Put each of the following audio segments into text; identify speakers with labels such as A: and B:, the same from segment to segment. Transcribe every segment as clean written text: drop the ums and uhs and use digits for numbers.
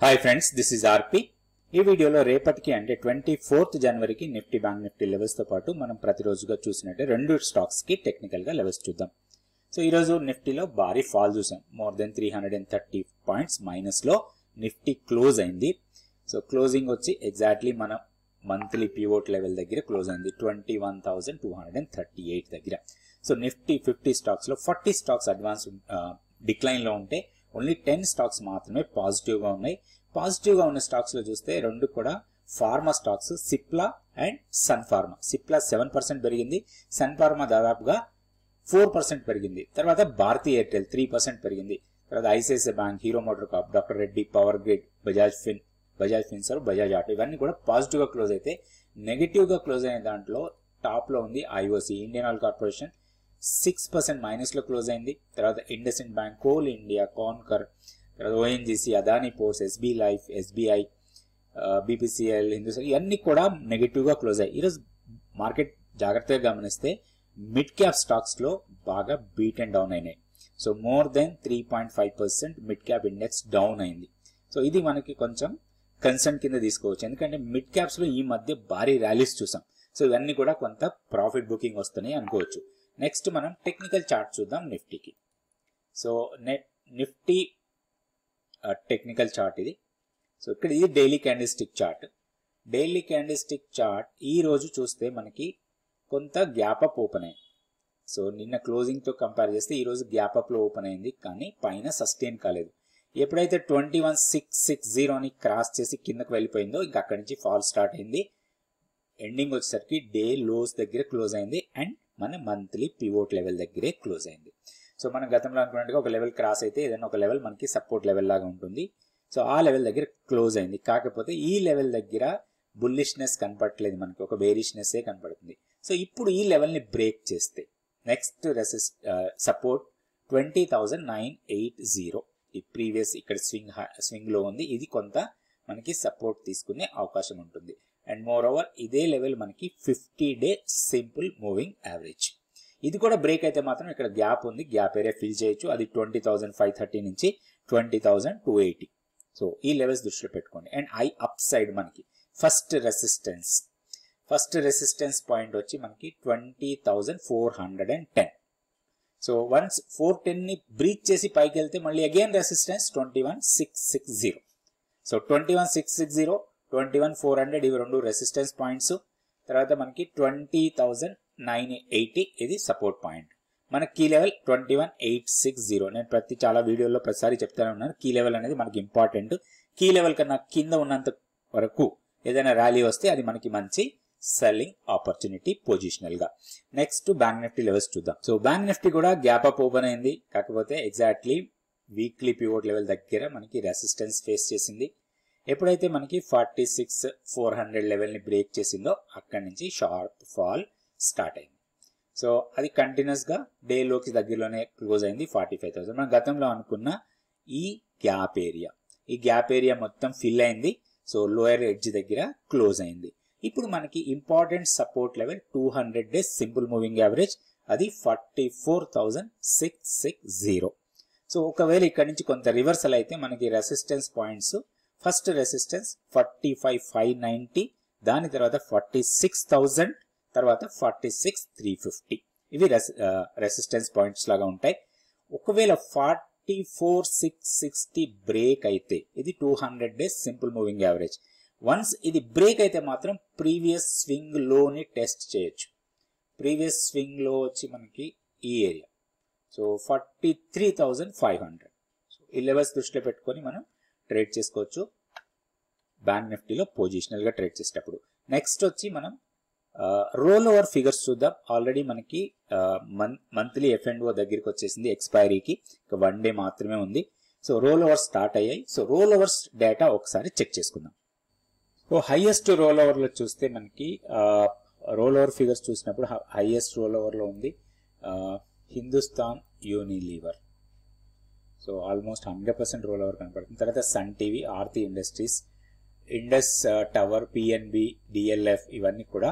A: Hi friends, this is RP. ఈ వీడియోలో రేపటికి అంటే 24th జనవరికి నిఫ్టీ బ్యాంక్ నిఫ్టీ లెవెల్స్ తో పాటు మనం ప్రతిరోజుగా చూసినట్టే రెండు స్టాక్స్ కి టెక్నికల్ గా లెవెల్స్ చూద్దాం. సో ఈ రోజు నిఫ్టీలో భారీ ఫాల్ చూసాం. మోర్ దెన్ 330 పాయింట్స్ మైనస్ లో నిఫ్టీ క్లోజ్ అయింది. సో క్లోజింగ్ వచ్చి ఎగ్జాక్ట్లీ మన మంత్లీ పివోట్ లెవెల్ దగ్గర క్లోజ్ అయింది 21,238 దగ్గర. సో నిఫ్టీ 50 స్టాక్స్ లో 40 స్టాక్స్ అడ్వాన్స్ డిక్లైన్ లో ఉంటే ఓన్లీ 10 స్టాక్స్ మాత్రమే పాజిటివ్ గా ఉన్నాయి. పాజిటివ్ గా ఉన్న స్టాక్స్ లో చూస్తే రెండు కూడా pharma stocks, Cipla and Sun Pharma. Cipla 7% పెరిగింది, సన్ ఫార్మా దాదాపుగా 4% పెరిగింది. తర్వాత భారతీ ఎయిర్టెల్ 3% పెరిగింది. తర్వాత ICICI bank, Hero Motor Corp, doctor Reddy, power grid, Bajaj Finserv, Bajaj auto ఇవన్నీ కూడా పాజిటివ్ గా క్లోజ్ అయితే, నెగిటివ్ గా క్లోజ్ అయిన దాంట్లో టాప్ లో ఉంది IOC, Indian Oil Corporation 6% minus లో క్లోజ్ అయింది. తర్వాత IndusInd bank, coal India, Concor, తర్వాత ONGC, Adani ports, SB life, SBI, BPCL, Hindustan ఇవన్నీ కూడా నెగిటివ్ గా క్లోజ్ అయ్యాయి. ఈరోజు మార్కెట్ జాగ్రత్తగా గమనిస్తే మిడ్ క్యాప్ స్టాక్స్ లో బాగా బీట్ అండ్ డౌన్ అయినాయి. So more than 3.5% mid cap index down అయింది. సో ఇది మనకి కొంచెం కన్సర్న్ కింద తీసుకోవచ్చు, ఎందుకంటే మిడ్ క్యాప్స్ లో ఈ మధ్య భారీ ర్యాలీస్ చూసాం. సో ఇవన్నీ కూడా కొంత ప్రాఫిట్ బుకింగ్ వస్తున్నాయి అనుకోవచ్చు. నెక్స్ట్ మనం టెక్నికల్ చార్ట్ చూద్దాం నిఫ్టీకి. సో నిఫ్టీ టెక్నికల్ చార్ట్ ఇది. సో ఇక్కడ ఇది daily candlestick chart. Daily candlestick chart ఈ రోజు చూస్తే మనకి కొంత గ్యాప్ అప్ ఓపెన్ అయింది. సో నిన్న క్లోజింగ్ తో కంపేర్ చేస్తే ఈ రోజు గ్యాప్ అప్ లో ఓపెన్ అయింది, కానీ పైన సస్టైన్ కాలేదు. ఎప్పుడైతే 21,660ని క్రాస్ చేసి కిందకు వెళ్ళిపోయిందో ఇంకా అక్కడి నుంచి ఫాల్ స్టార్ట్ అయింది. ఎండింగ్ వచ్చేసరికి డే లోస్ దగ్గర క్లోజ్ అయింది అండ్ మన మంత్లీ పివోట్ లెవెల్ దగ్గరే క్లోజ్ అయింది. సో మనం గతంలో అనుకున్నట్టుగా ఒక లెవెల్ క్రాస్ అయితే ఏదైనా ఒక లెవెల్ మనకి సపోర్ట్ లెవెల్ లాగా ఉంటుంది. సో ఆ లెవెల్ దగ్గర క్లోజ్ అయింది. కాకపోతే ఈ లెవెల్ దగ్గర బుల్లిష్నెస్ కనపడట్లేదు, మనకి ఒక బేరిష్నెస్ కనపడుతుంది. సో ఇప్పుడు ఈ లెవెల్ ని బ్రేక్ చేస్తే నెక్స్ట్ సపోర్ట్ 20,980. ఈ ప్రీవియస్ ఇక్కడ స్వింగ్ లో ఉంది, ఇది కొంత మనకి సపోర్ట్ తీసుకునే అవకాశం ఉంటుంది. అండ్ మోర్ ఓవర్ ఇదే లెవెల్ మనకి 50-day సింపుల్ మూవింగ్ యావరేజ్. ఇది కూడా బ్రేక్ అయితే మాత్రం ఇక్కడ గ్యాప్ ఉంది, గ్యాప్ ఏరియా ఫిల్ చేయొచ్చు. అది 20,530 నుంచి 20,280. సో ఈ లెవెల్స్ దృష్టిలో పెట్టుకోండి. అండ్ అప్ సైడ్ మనకి ఫస్ట్ రెసిస్టెన్స్ పాయింట్ వచ్చి మనకి 20,410. సో వన్స్ 410 ని బ్రీచ్ చేసి పైకి వెళ్తే మళ్ళీ అగైన్ రెసిస్టెన్స్ 21,660. సో 21,660, 21,400 ఇవి రెండు రెసిస్టెన్స్ పాయింట్స్. తర్వాత మనకి 20,980 ఇది సపోర్ట్ పాయింట్. మన కీ లెవెల్ 21,860. నేను చాలా వీడియోలో ప్రతిసారి చెప్తానే ఉన్నాను, కీ లెవెల్ అనేది మనకి ఇంపార్టెంట్. కీ లెవెల్ కన్నా కింద ఉన్నంత వరకు ఏదైనా ర్యాలీ వస్తే అది మనకి మంచి సెల్లింగ్ ఆపర్చునిటీ పొజిషనల్ గా. నెక్స్ట్ బ్యాంక్ నిఫ్టీ లెవెల్స్ చూద్దాం. సో బ్యాంక్ నిఫ్టీ కూడా గ్యాప్ అప్ ఓపెన్ అయింది, కాకపోతే ఎగ్జాక్ట్లీ వీక్లీ పివోట్ లెవెల్ దగ్గర మనకి రెసిస్టెన్స్ ఫేస్ చేసింది. ఎప్పుడైతే మనకి 46,400 లెవెల్ ని బ్రేక్ చేసిందో అక్కడి నుంచి షార్ప్ ఫాల్ స్టార్ట్ అయింది. సో అది కంటిన్యూస్ గా డే లోకి దగ్గరలోనే క్లోజ్ అయింది 45,000. మనం గతంలో అనుకున్న ఈ గ్యాప్ ఏరియా మొత్తం ఫిల్ అయింది. సో లోయర్ ఎడ్జ్ దగ్గర క్లోజ్ అయింది. ఇప్పుడు మనకి important support level 200 days simple moving average, అది 44,660. సో ఒకవేళ ఇక్కడ నుంచి కొంత రివర్సల్ అయితే మనకి రెసిస్టెన్స్ పాయింట్స్, ఫస్ట్ రెసిస్టెన్స్ 45,590, దాని తర్వాత 46,000, తర్వాత 46,350. ఇవి రెసిస్టెన్స్ పాయింట్స్ లాగా ఉంటాయి. ఒకవేళ 44,660 బ్రేక్ అయితే ఇది 200 days simple moving average. Once ఇది బ్రేక్ అయితే మాత్రం ప్రీవియస్ స్వింగ్ లోని టెస్ట్ చేయొచ్చు. ప్రీవియస్ స్వింగ్ లో వచ్చి మనకి ఈ ఏరియా, సో 43,500. సో ఈ లెవెల్స్ దృష్టిలో పెట్టుకొని మనం ట్రేడ్ చేసుకోవచ్చు బ్యాంక్ నిఫ్టీలో పొజిషనల్ గా ట్రేడ్ చేసేటప్పుడు. నెక్స్ట్ వచ్చి మనం రోల్ ఓవర్ ఫిగర్స్ చూద్దాం. ఆల్రెడీ మనకి మంత్లీ F&O దగ్గరికి వచ్చేసింది ఎక్స్పైరీకి, ఇక 1 day మాత్రమే ఉంది. సో రోల్ ఓవర్స్ స్టార్ట్ అయ్యాయి. సో రోల్ ఓవర్స్ డేటా ఒకసారి చెక్ చేసుకుందాం. సో హైయెస్ట్ రోల్ ఓవర్ లో చూస్తే మనకి రోల్ ఓవర్ ఫిగర్స్ చూసినప్పుడు హైయెస్ట్ రోల్ ఓవర్ లో ఉంది Hindustan Unilever. So almost 100% roll over కనపడుతుంది. తర్వాత Sun TV, Aarti Industries, Indus Tower, PNB, DLF ఇవన్నీ కూడా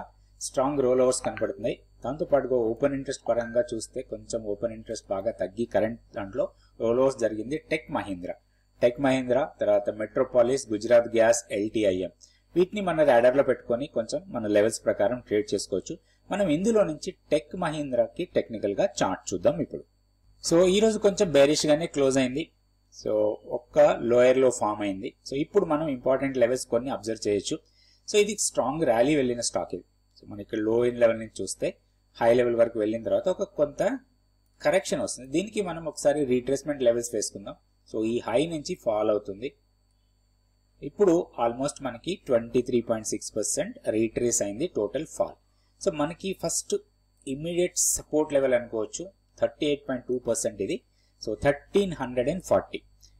A: స్ట్రాంగ్ రోల్ ఓవర్స్ కనపడుతున్నాయి. దాంతో పాటుగా ఓపెన్ ఇంట్రెస్ట్ పరంగా చూస్తే కొంచెం ఓపెన్ ఇంట్రెస్ట్ బాగా తగ్గి కరెంట్ దాంట్లో రోల్ ఓవర్స్ జరిగింది టెక్ మహీంద్రా. టెక్ మహీంద్రా, తర్వాత మెట్రోపాలిస్, గుజరాత్ గ్యాస్, LTIM. వీటిని మన రాడార్ లో పెట్టుకొని కొంచెం మన లెవెల్స్ ప్రకారం ట్రేడ్ చేసుకోవచ్చు. మనం ఇందులో నుంచి టెక్ మహీంద్రాకి టెక్నికల్ గా చార్ట్ చూద్దాం ఇప్పుడు. సో ఈ రోజు కొంచెం బేరిష్ గానే క్లోజ్ అయింది. సో ఒక్క లోయర్ లో ఫామ్ అయింది. సో ఇప్పుడు మనం ఇంపార్టెంట్ లెవెల్స్ కొన్ని అబ్జర్వ్ చేయొచ్చు. సో ఇది స్ట్రాంగ్ ర్యాలీ వెళ్ళిన స్టాక్ ఇది. సో మనకి ఇక్కడ లో ఇన్ లెవెల్ నుంచి చూస్తే హై లెవెల్ వరకు వెళ్ళిన తర్వాత ఒక కొంత కరెక్షన్ వస్తుంది. దీనికి మనం ఒకసారి రీట్రేస్మెంట్ లెవెల్స్ వేసుకుందాం. సో ఈ హై నుంచి ఫాల్ అవుతుంది. ఇప్పుడు ఆల్మోస్ట్ మనకి 23.6% రీట్రేస్ అయింది టోటల్ ఫాల్. సో మనకి ఫస్ట్ ఇమ్మీడియట్ సపోర్ట్ లెవెల్ అనుకోవచ్చు 38.2% ఇది. సో 1340,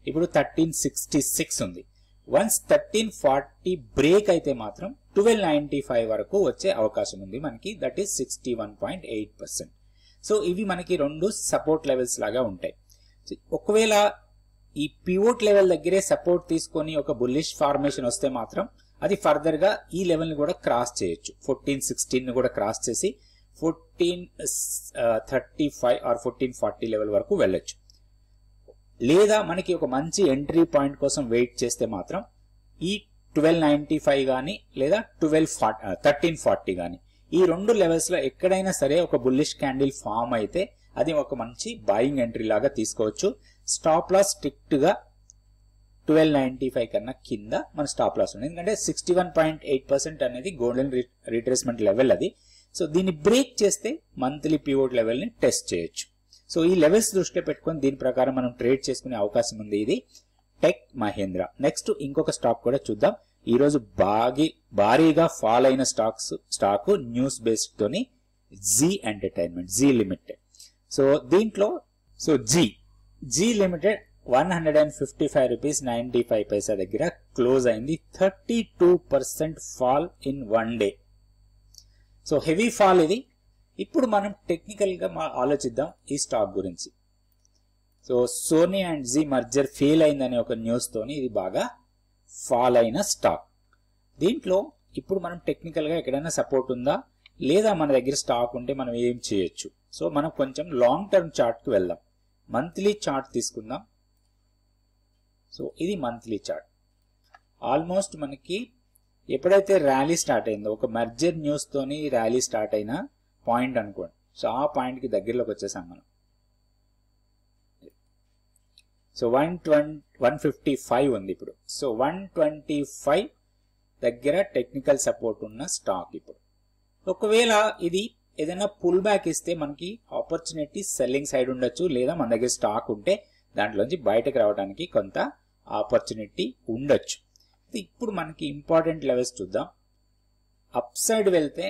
A: ఇప్పుడు 1366 ఉంది. వన్స్ 1340 బ్రేక్ అయితే మాత్రం 1295 వరకు వచ్చే అవకాశం ఉంది మనకి, దట్ ఈస్ 61.8%. సో ఇవి మనకి రెండు సపోర్ట్ లెవెల్స్ లాగా ఉంటాయి. ఒకవేళ ఈ పివోట్ లెవెల్ దగ్గరే సపోర్ట్ తీసుకొని ఒక బుల్లిష్ ఫార్మేషన్ వస్తే మాత్రం అది ఫర్దర్ గా ఈ లెవెల్ ని కూడా క్రాస్ చేయొచ్చు. 1416 ని కూడా క్రాస్ చేసి 1435 ఆర్ 1440 లెవెల్ వరకు వెళ్ళొచ్చు. లేదా మనకి ఒక మంచి ఎంట్రీ పాయింట్ కోసం వెయిట్ చేస్తే మాత్రం ఈ 1295 గానీ లేదా 1340 గానీ ఈ రెండు లెవెల్స్ లో ఎక్కడైనా సరే ఒక బుల్లిష్ క్యాండిల్ ఫామ్ అయితే అది ఒక మంచి బయింగ్ ఎంట్రీ లాగా తీసుకోవచ్చు. స్టాప్ లాస్ స్ట్రిక్ట్ గా 1295 కన్నా కింద మన స్టాప్ లాస్ ఉంది. ఎందుకంటే 61.8% అనేది గోల్డెన్ రిట్రేస్మెంట్ లెవెల్ అది. సో దీన్ని బ్రేక్ చేస్తే మంత్లీ పివోట్ లెవెల్ ని టెస్ట్ చేయొచ్చు. సో ఈ లెవెల్స్ దృష్టిలో పెట్టుకొని దీని ప్రకారం మనం ట్రేడ్ చేసుకునే అవకాశం ఉంది. ఇది టెక్ మహీంద్రా. నెక్స్ట్ ఇంకొక స్టాక్ కూడా చూద్దాం. ఈ రోజు భారీగా ఫాల్ అయిన స్టాక్ న్యూస్ బేస్డ్ తోని Zee entertainment, Zee limited. So దీంట్లో జీ లిమిటెడ్ 155 రూపీస్ 95 పైసా దగ్గర క్లోజ్ అయింది. 32% fall in one day. So heavy fall ఇది. ఇప్పుడు మనం టెక్నికల్ గా ఆలోచిద్దాం ఈ స్టాక్ గురించి. So Sony and Zee merger fail అయిందనే ఒక న్యూస్ తోని ఇది బాగా ఫాల్ అయిన స్టాక్. దీంట్లో ఇప్పుడు మనం టెక్నికల్ గా ఎక్కడైనా సపోర్ట్ ఉందా లేదా మన దగ్గర స్టాక్ ఉంటే మనం ఏం చేయొచ్చు. సో మనం కొంచెం లాంగ్ టర్మ్ చార్ట్ కి వెళ్దాం. మంత్లీ చార్ట్ తీసుకుందాం. సో ఇది మంత్లీ చార్ట్. ఆల్మోస్ట్ మనకి ఎప్పుడైతే ర్యాలీ స్టార్ట్ అయిందో, ఒక మర్జర్ న్యూస్ తోని ర్యాలీ స్టార్ట్ అయిన పాయింట్ అనుకోండి. సో ఆ పాయింట్ కి దగ్గరలోకి వచ్చేసాం మనం. సో 155 ఉంది ఇప్పుడు. సో 125 దగ్గర టెక్నికల్ సపోర్ట్ ఉన్న స్టాక్. ఇప్పుడు ఒకవేళ ఇది ఏదైనా పుల్ బ్యాక్ ఇస్తే మనకి ఆపర్చునిటీ సెల్లింగ్ సైడ్ ఉండొచ్చు, లేదా మన దగ్గర స్టాక్ ఉంటే దాంట్లోంచి బయటకు రావడానికి కొంత ఆపర్చునిటీ ఉండొచ్చు. ఇప్పుడు మనకి ఇంపార్టెంట్ లెవెల్స్ చూద్దాం. అప్ సైడ్ వెళ్తే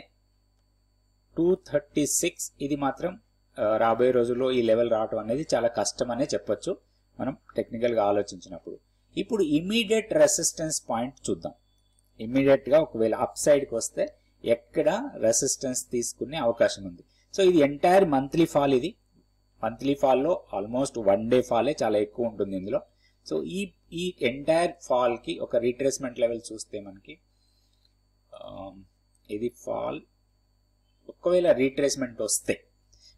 A: 236, ఇది మాత్రం రాబోయే రోజుల్లో ఈ లెవెల్ రావడం అనేది చాలా కష్టం అనే చెప్పొచ్చు మనం టెక్నికల్ గా ఆలోచించినప్పుడు. ఇప్పుడు ఇమీడియట్ రెసిస్టెన్స్ పాయింట్ చూద్దాం. ఇమీడియట్ గా ఒకవేళ అప్ సైడ్ కి వస్తే ఎక్కడ రెసిస్టెన్స్ తీసుకునే అవకాశం ఉంది. సో ఇది ఎంటైర్ మంత్లీ ఫాల్. ఇది మంత్లీ ఫాల్ లో ఆల్మోస్ట్ వన్ డే ఫాలే చాలా ఎక్కువ ఉంటుంది ఇందులో. సో ఈ ఎంటైర్ ఫాల్ కి ఒక రీట్రేస్మెంట్ లెవెల్ చూస్తే మనకి ఇది ఫాల్ ఒకవేళ రీట్రేస్మెంట్ వస్తే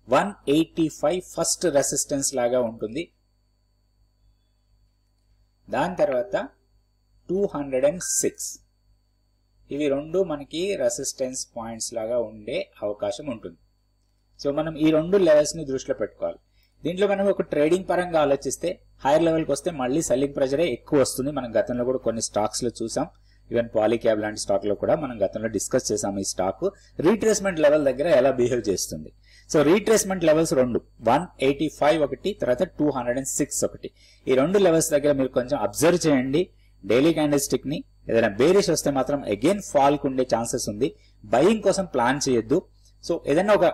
A: 185 ఫస్ట్ రెసిస్టెన్స్ లాగా ఉంటుంది. దాని తర్వాత 206, ఇవి రెండు మనకి రెసిస్టెన్స్ పాయింట్స్ లాగా ఉండే అవకాశం ఉంటుంది. సో మనం ఈ రెండు లెవెల్స్ ని దృష్టిలో పెట్టుకోవాలి. దీంట్లో మనం ఒక ట్రేడింగ్ పరంగా ఆలోచిస్తే హైయర్ లెవెల్కి వస్తే మళ్ళీ సెల్లింగ్ ప్రెజరే ఎక్కువ వస్తుంది. మనం గతంలో కూడా కొన్ని స్టాక్స్ లో చూసాం. ఈవెన్ పాలీక్యాబ్ లాంటి స్టాక్ లో కూడా మనం గతంలో డిస్కస్ చేసాం ఈ స్టాక్ రీట్రేస్మెంట్ లెవెల్ దగ్గర ఎలా బిహేవ్ చేస్తుంది. సో రీట్రేస్మెంట్ లెవెల్స్ రెండు, 185 ఒకటి, తర్వాత 206 ఒకటి. ఈ రెండు లెవెల్స్ దగ్గర మీరు కొంచెం అబ్జర్వ్ చేయండి డైలీ క్యాండిల్ స్టిక్ ని. ఏదైనా బేరిష్ వస్తే మాత్రం అగైన్ ఫాల్ కు ఉండే ఛాన్సెస్ ఉంది. బయింగ్ కోసం ప్లాన్ చేయొద్దు. సో ఏదైనా ఒక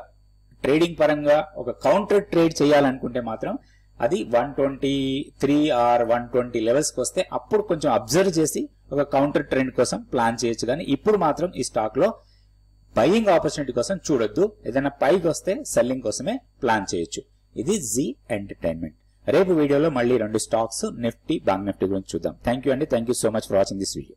A: ట్రేడింగ్ పరంగా ఒక కౌంటర్ ట్రేడ్ చేయాలనుకుంటే మాత్రం అది 123 ఆర్ 120 లెవెల్స్ కి వస్తే అప్పుడు కొంచెం అబ్జర్వ్ చేసి ఒక కౌంటర్ ట్రెండ్ కోసం ప్లాన్ చేయొచ్చు. కానీ ఇప్పుడు మాత్రం ఈ స్టాక్ లో బయింగ్ ఆపర్చునిటీ కోసం చూడొద్దు. ఏదైనా పైకి వస్తే సెల్లింగ్ కోసమే ప్లాన్ చేయొచ్చు. ఇది జీ ఎంటర్టైన్మెంట్. రేపు వీడియోలో మళ్ళీ రెండు స్టాక్స్ నిఫ్టీ, బ్యాంక్ నిఫ్టీ గురించి చూద్దాం. థ్యాంక్ యూ అండి. Thank you so much for watching this video.